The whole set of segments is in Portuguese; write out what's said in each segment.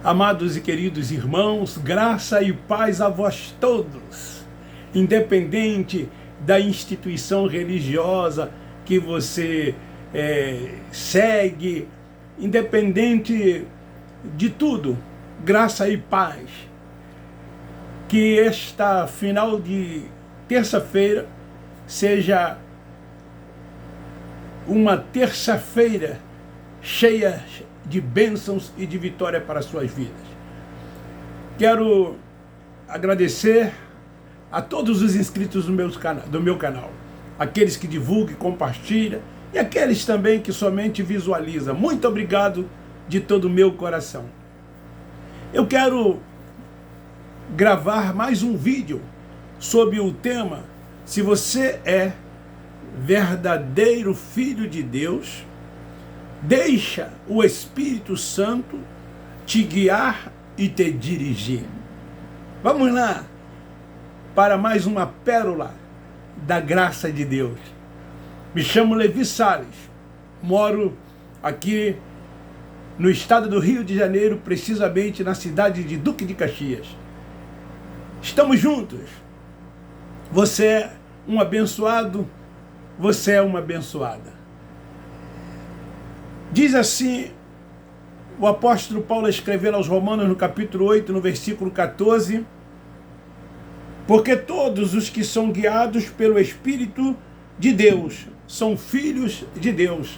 Amados e queridos irmãos, graça e paz a vós todos, independente da instituição religiosa que você segue, independente de tudo, graça e paz. Que esta final de terça-feira seja uma terça-feira cheia de bênçãos e de vitória para as suas vidas. Quero agradecer a todos os inscritos do meu canal, aqueles que divulgam e compartilham, e aqueles também que somente visualizam. Muito obrigado de todo o meu coração. Eu quero gravar mais um vídeo sobre o tema: se você é verdadeiro filho de Deus, deixa o Espírito Santo te guiar e te dirigir. Vamos lá para mais uma pérola da graça de Deus. Me chamo Levi Salles, moro aqui no estado do Rio de Janeiro, precisamente na cidade de Duque de Caxias. Estamos juntos. Você é um abençoado, você é uma abençoada. Diz assim o apóstolo Paulo escrevendo aos Romanos no capítulo 8, no versículo 14: porque todos os que são guiados pelo Espírito de Deus são filhos de Deus.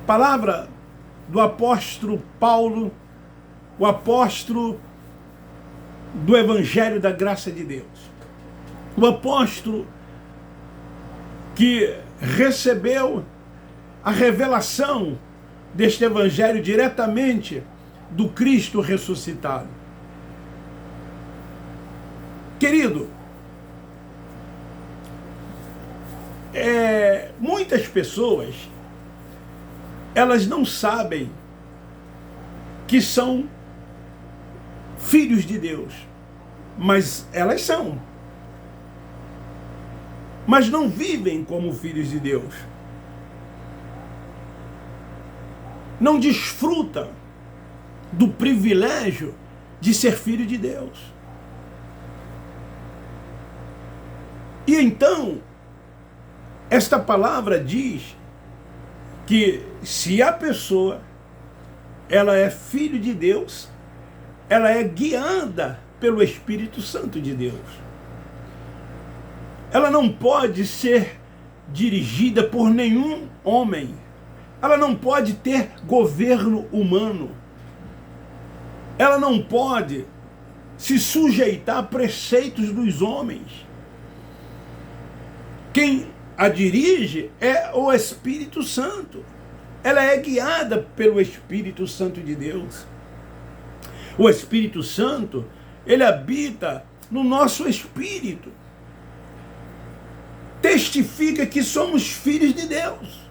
Palavra do apóstolo Paulo, o apóstolo do Evangelho da Graça de Deus. O apóstolo que recebeu a revelação deste Evangelho diretamente do Cristo ressuscitado. Querido, muitas pessoas, elas não sabem que são filhos de Deus, mas elas são. Mas não vivem como filhos de Deus. Não desfruta do privilégio de ser filho de Deus. E então, esta palavra diz que se a pessoa ela é filho de Deus, ela é guiada pelo Espírito Santo de Deus. Ela não pode ser dirigida por nenhum homem. Ela não pode ter governo humano. Ela não pode se sujeitar a preceitos dos homens. Quem a dirige é o Espírito Santo. Ela é guiada pelo Espírito Santo de Deus. O Espírito Santo, ele habita no nosso espírito. Testifica que somos filhos de Deus.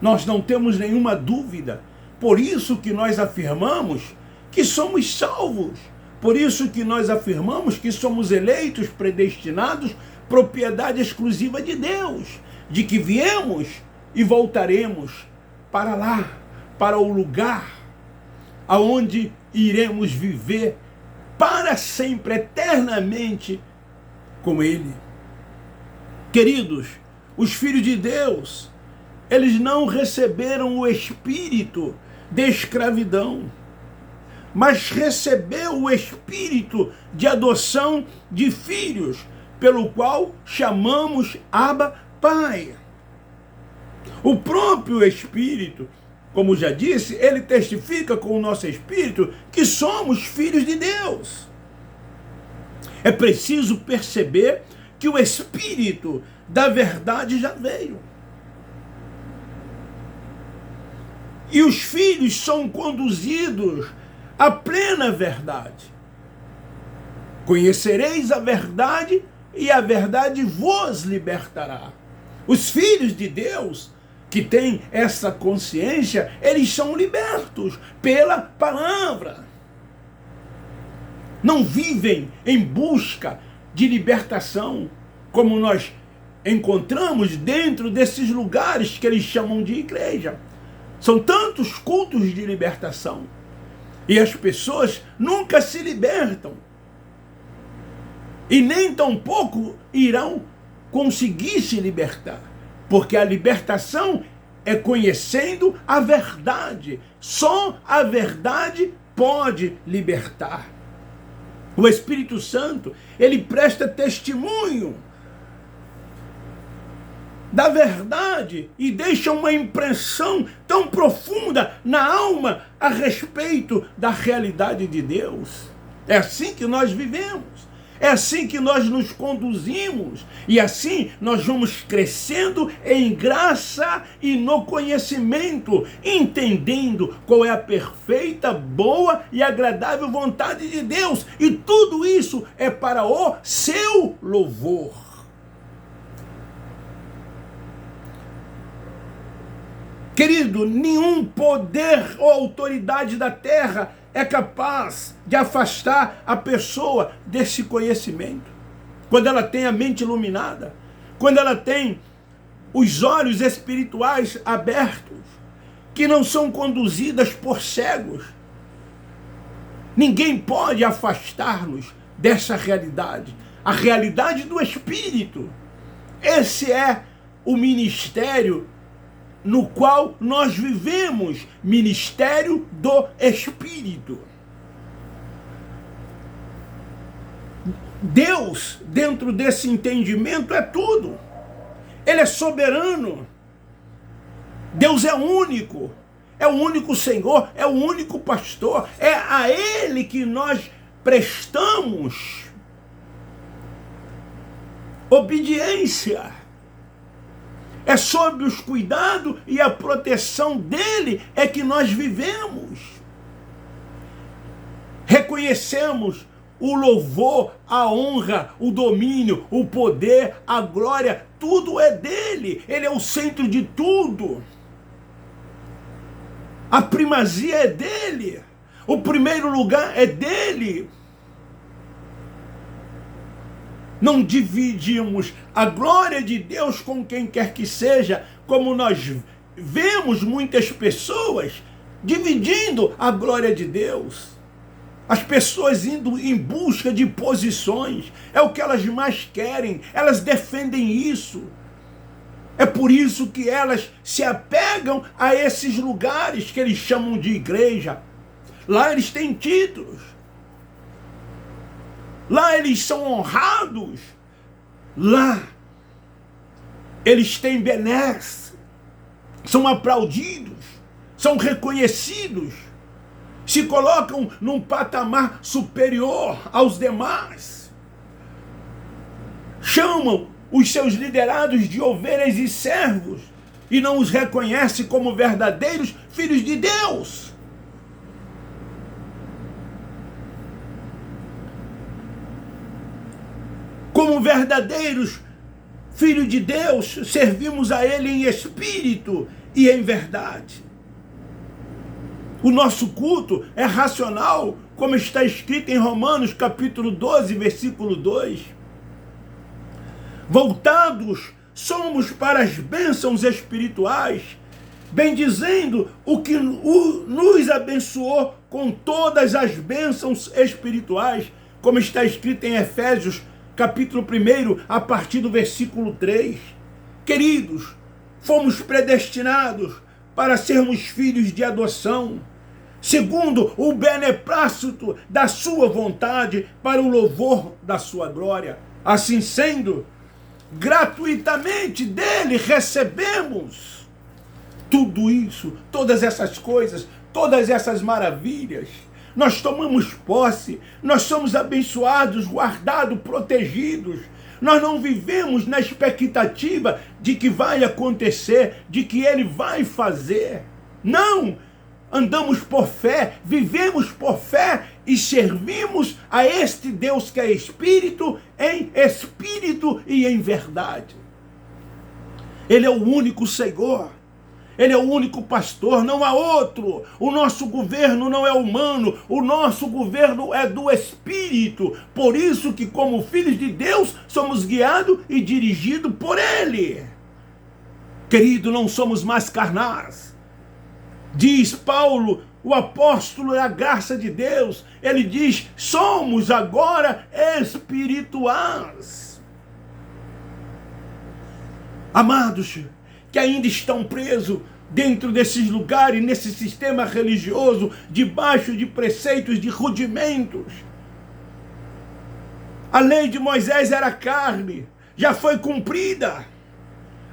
Nós não temos nenhuma dúvida. Por isso que nós afirmamos que somos salvos. Por isso que nós afirmamos que somos eleitos, predestinados, propriedade exclusiva de Deus. De que viemos e voltaremos para lá, para o lugar aonde iremos viver para sempre, eternamente com Ele. Queridos, os filhos de Deus, eles não receberam o espírito de escravidão, mas recebeu o espírito de adoção de filhos, pelo qual chamamos Abba, Pai. O próprio Espírito, como já disse, ele testifica com o nosso espírito que somos filhos de Deus. É preciso perceber que o Espírito da verdade já veio. E os filhos são conduzidos à plena verdade. Conhecereis a verdade e a verdade vos libertará. Os filhos de Deus que têm essa consciência, eles são libertos pela palavra. Não vivem em busca de libertação, como nós encontramos dentro desses lugares que eles chamam de igreja. São tantos cultos de libertação. E as pessoas nunca se libertam. E nem tampouco irão conseguir se libertar. Porque a libertação é conhecendo a verdade. Só a verdade pode libertar. O Espírito Santo, ele presta testemunho da verdade e deixa uma impressão tão profunda na alma a respeito da realidade de Deus. É assim que nós vivemos. É assim que nós nos conduzimos. E assim nós vamos crescendo em graça e no conhecimento, entendendo qual é a perfeita, boa e agradável vontade de Deus. E tudo isso é para o seu louvor. Querido, nenhum poder ou autoridade da terra é capaz de afastar a pessoa desse conhecimento. Quando ela tem a mente iluminada, quando ela tem os olhos espirituais abertos, que não são conduzidas por cegos, ninguém pode afastar-nos dessa realidade, a realidade do Espírito. Esse é o ministério no qual nós vivemos, ministério do Espírito. Deus, dentro desse entendimento, é tudo. Ele é soberano. Deus é único. É o único Senhor, é o único pastor. É a Ele que nós prestamos obediência. É sob os cuidados e a proteção dele é que nós vivemos. Reconhecemos o louvor, a honra, o domínio, o poder, a glória, tudo é dele. Ele é o centro de tudo. A primazia é dele. O primeiro lugar é dele. Não dividimos a glória de Deus com quem quer que seja, como nós vemos muitas pessoas dividindo a glória de Deus. As pessoas indo em busca de posições, é o que elas mais querem, elas defendem isso. É por isso que elas se apegam a esses lugares que eles chamam de igreja. Lá eles têm títulos. Lá eles são honrados. Lá eles têm benesse. São aplaudidos. São reconhecidos. Se colocam num patamar superior aos demais. Chamam os seus liderados de ovelhas e servos. E não os reconhecem como verdadeiros filhos de Deus. Como verdadeiros filhos de Deus, servimos a Ele em espírito e em verdade. O nosso culto é racional, como está escrito em Romanos capítulo 12, versículo 2. Voltados somos para as bênçãos espirituais, bendizendo o que nos abençoou com todas as bênçãos espirituais, como está escrito em Efésios capítulo 1, a partir do versículo 3. Queridos, fomos predestinados para sermos filhos de adoção, segundo o beneplácito da sua vontade, para o louvor da sua glória. Assim sendo, gratuitamente dele recebemos tudo isso, todas essas coisas, todas essas maravilhas. Nós tomamos posse, nós somos abençoados, guardados, protegidos. Nós não vivemos na expectativa de que vai acontecer, de que ele vai fazer. Não! Andamos por fé, vivemos por fé e servimos a este Deus que é espírito e em verdade. Ele é o único Senhor. Ele é o único pastor, não há outro. O nosso governo não é humano, o nosso governo é do Espírito. Por isso que, como filhos de Deus, somos guiados e dirigidos por Ele. Querido, não somos mais carnais. Diz Paulo, o apóstolo da graça de Deus, ele diz, somos agora espirituais. Amados, que ainda estão presos dentro desses lugares, nesse sistema religioso, debaixo de preceitos, de rudimentos. A lei de Moisés era carne, já foi cumprida.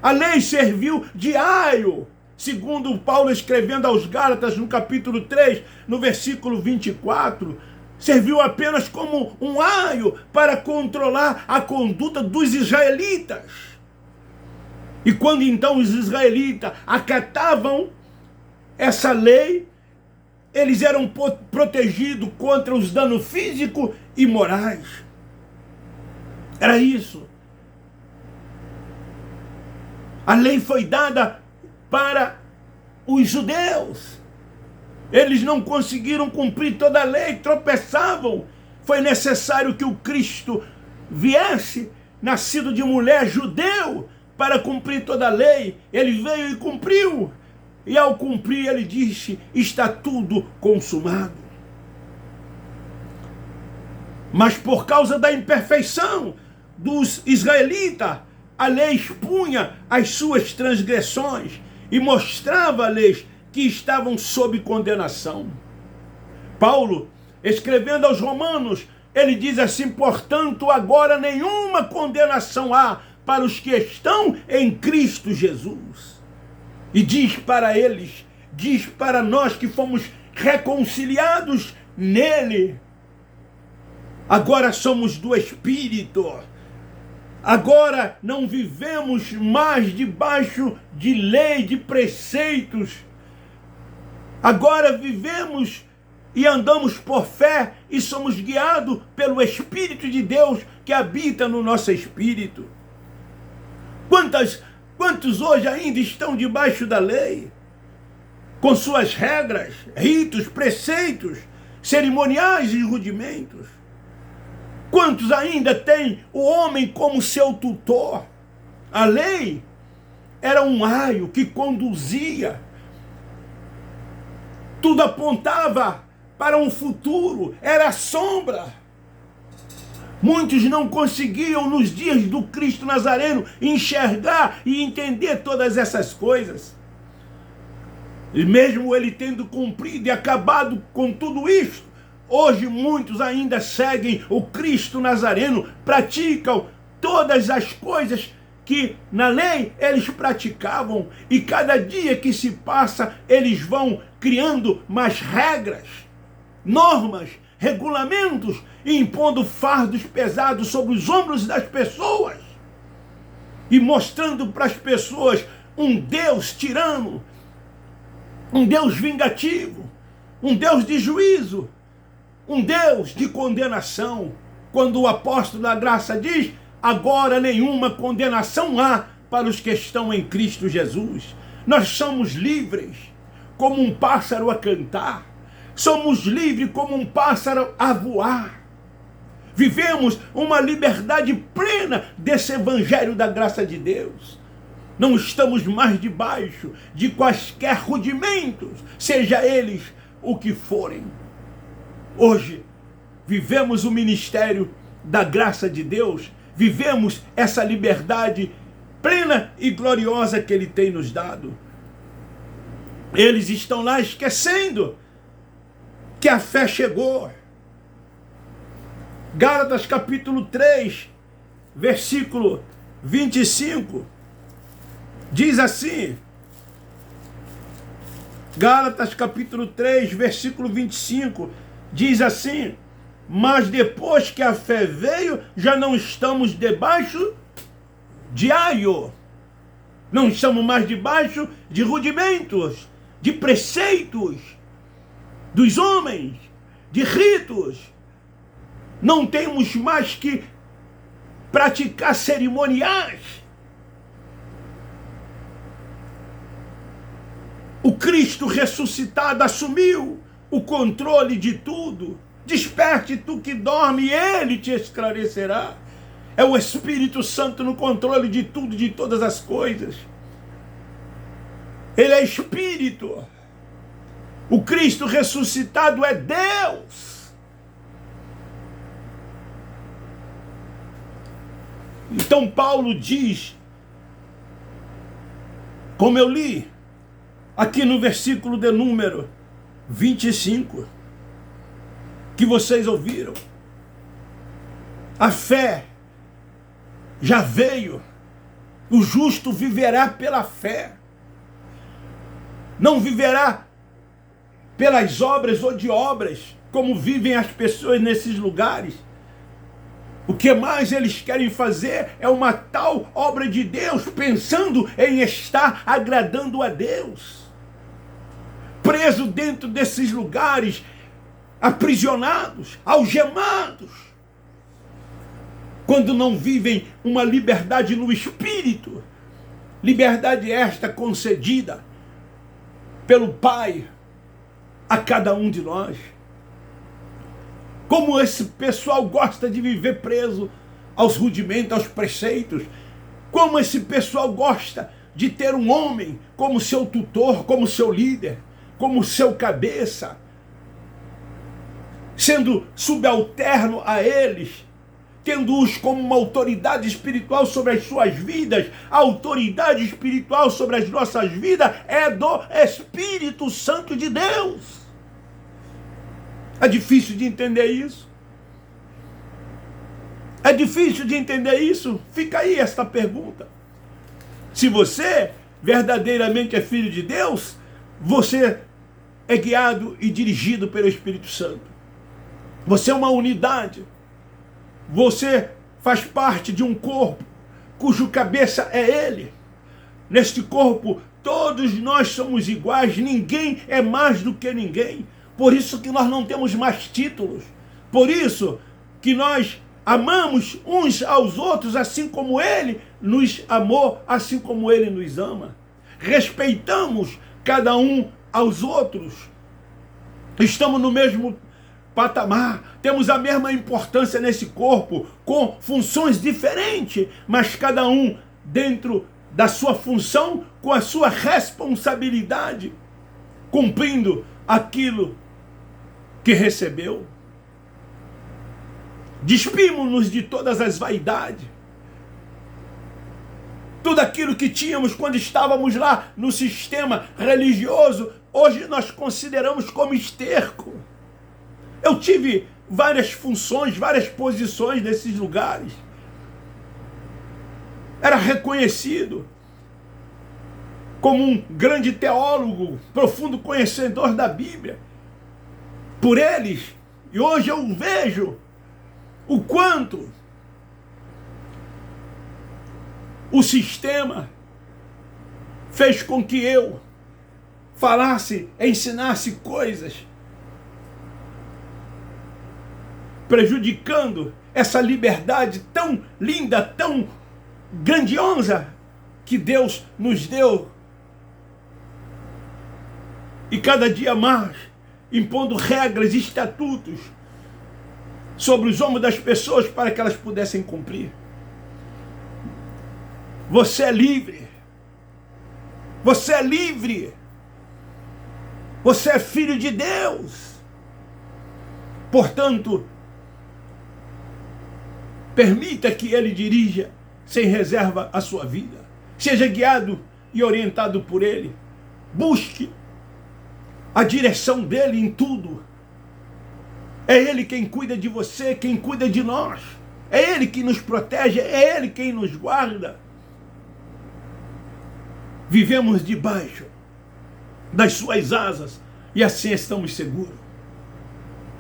A lei serviu de aio, segundo Paulo escrevendo aos Gálatas no capítulo 3, no versículo 24, serviu apenas como um aio para controlar a conduta dos israelitas. E quando então os israelitas acatavam essa lei, eles eram protegidos contra os danos físicos e morais. Era isso. A lei foi dada para os judeus. Eles não conseguiram cumprir toda a lei, tropeçavam. Foi necessário que o Cristo viesse, nascido de mulher, judeu, para cumprir toda a lei. Ele veio e cumpriu. E ao cumprir, ele disse, está tudo consumado. Mas por causa da imperfeição dos israelitas, a lei expunha as suas transgressões e mostrava-lhes que estavam sob condenação. Paulo, escrevendo aos Romanos, ele diz assim, portanto, agora nenhuma condenação há para os que estão em Cristo Jesus. E diz para eles, diz para nós que fomos reconciliados nele. Agora somos do Espírito. Agora não vivemos mais debaixo de lei, de preceitos. Agora vivemos e andamos por fé e somos guiados pelo Espírito de Deus que habita no nosso espírito. Quantos hoje ainda estão debaixo da lei, com suas regras, ritos, preceitos, cerimoniais e rudimentos? Quantos ainda têm o homem como seu tutor? A lei era um aio que conduzia. Tudo apontava para um futuro, era sombra. Muitos não conseguiam, nos dias do Cristo Nazareno, enxergar e entender todas essas coisas. E mesmo ele tendo cumprido e acabado com tudo isto, hoje muitos ainda seguem o Cristo Nazareno, praticam todas as coisas que na lei eles praticavam, e cada dia que se passa eles vão criando mais regras, normas, regulamentos, e impondo fardos pesados sobre os ombros das pessoas e mostrando para as pessoas um Deus tirano, um Deus vingativo, um Deus de juízo, um Deus de condenação, quando o apóstolo da graça diz, agora nenhuma condenação há para os que estão em Cristo Jesus. Nós somos livres como um pássaro a cantar, somos livres como um pássaro a voar. Vivemos uma liberdade plena desse evangelho da graça de Deus. Não estamos mais debaixo de quaisquer rudimentos, seja eles o que forem. Hoje, vivemos o ministério da graça de Deus, vivemos essa liberdade plena e gloriosa que Ele tem nos dado. Eles estão lá esquecendo que a fé chegou. Gálatas capítulo 3, versículo 25, diz assim, Gálatas capítulo 3, versículo 25, diz assim, mas depois que a fé veio, já não estamos debaixo de aio, não estamos mais debaixo de rudimentos, de preceitos dos homens, de ritos. Não temos mais que praticar cerimoniais. O Cristo ressuscitado assumiu o controle de tudo. Desperte tu que dorme, Ele te esclarecerá. É o Espírito Santo no controle de tudo, de todas as coisas. Ele é Espírito. O Cristo ressuscitado é Deus. Então Paulo diz, como eu li aqui no versículo de número 25, que vocês ouviram, a fé já veio, o justo viverá pela fé, não viverá pelas obras ou de obras, como vivem as pessoas nesses lugares. O que mais eles querem fazer é uma tal obra de Deus, pensando em estar agradando a Deus. Preso dentro desses lugares, aprisionados, algemados, quando não vivem uma liberdade no espírito, liberdade esta concedida pelo Pai a cada um de nós. Como esse pessoal gosta de viver preso aos rudimentos, aos preceitos. Como esse pessoal gosta de ter um homem como seu tutor, como seu líder, como seu cabeça, sendo subalterno a eles, tendo-os como uma autoridade espiritual sobre as suas vidas. A autoridade espiritual sobre as nossas vidas é do Espírito Santo de Deus. É difícil de entender isso? É difícil de entender isso? Fica aí esta pergunta. Se você verdadeiramente é filho de Deus, você é guiado e dirigido pelo Espírito Santo. Você é uma unidade. Você faz parte de um corpo cujo cabeça é Ele. Neste corpo, todos nós somos iguais, ninguém é mais do que ninguém. Por isso que nós não temos mais títulos. Por isso que nós amamos uns aos outros, assim como Ele nos amou, assim como Ele nos ama. Respeitamos cada um aos outros. Estamos no mesmo patamar, temos a mesma importância nesse corpo, com funções diferentes, mas cada um dentro da sua função, com a sua responsabilidade, cumprindo aquilo que recebeu. Despimos-nos de todas as vaidades, tudo aquilo que tínhamos quando estávamos lá no sistema religioso, hoje nós consideramos como esterco. Eu tive várias funções, várias posições nesses lugares. Era reconhecido como um grande teólogo, profundo conhecedor da Bíblia por eles. E hoje eu vejo o quanto o sistema fez com que eu falasse, ensinasse coisas prejudicando essa liberdade tão linda, tão grandiosa que Deus nos deu. E cada dia mais impondo regras e estatutos sobre os ombros das pessoas para que elas pudessem cumprir. Você é livre. Você é livre. Você é filho de Deus. Portanto, permita que Ele dirija sem reserva a sua vida. Seja guiado e orientado por Ele. Busque a direção dEle em tudo. É Ele quem cuida de você, quem cuida de nós. É Ele que nos protege, é Ele quem nos guarda. Vivemos debaixo das suas asas e assim estamos seguros.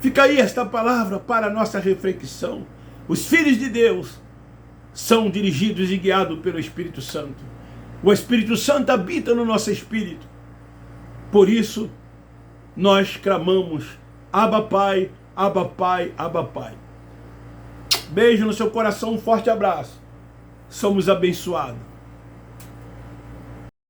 Fica aí esta palavra para a nossa reflexão. Os filhos de Deus são dirigidos e guiados pelo Espírito Santo. O Espírito Santo habita no nosso espírito. Por isso, nós clamamos: Abba Pai, Abba Pai, Abba Pai. Beijo no seu coração, um forte abraço. Somos abençoados.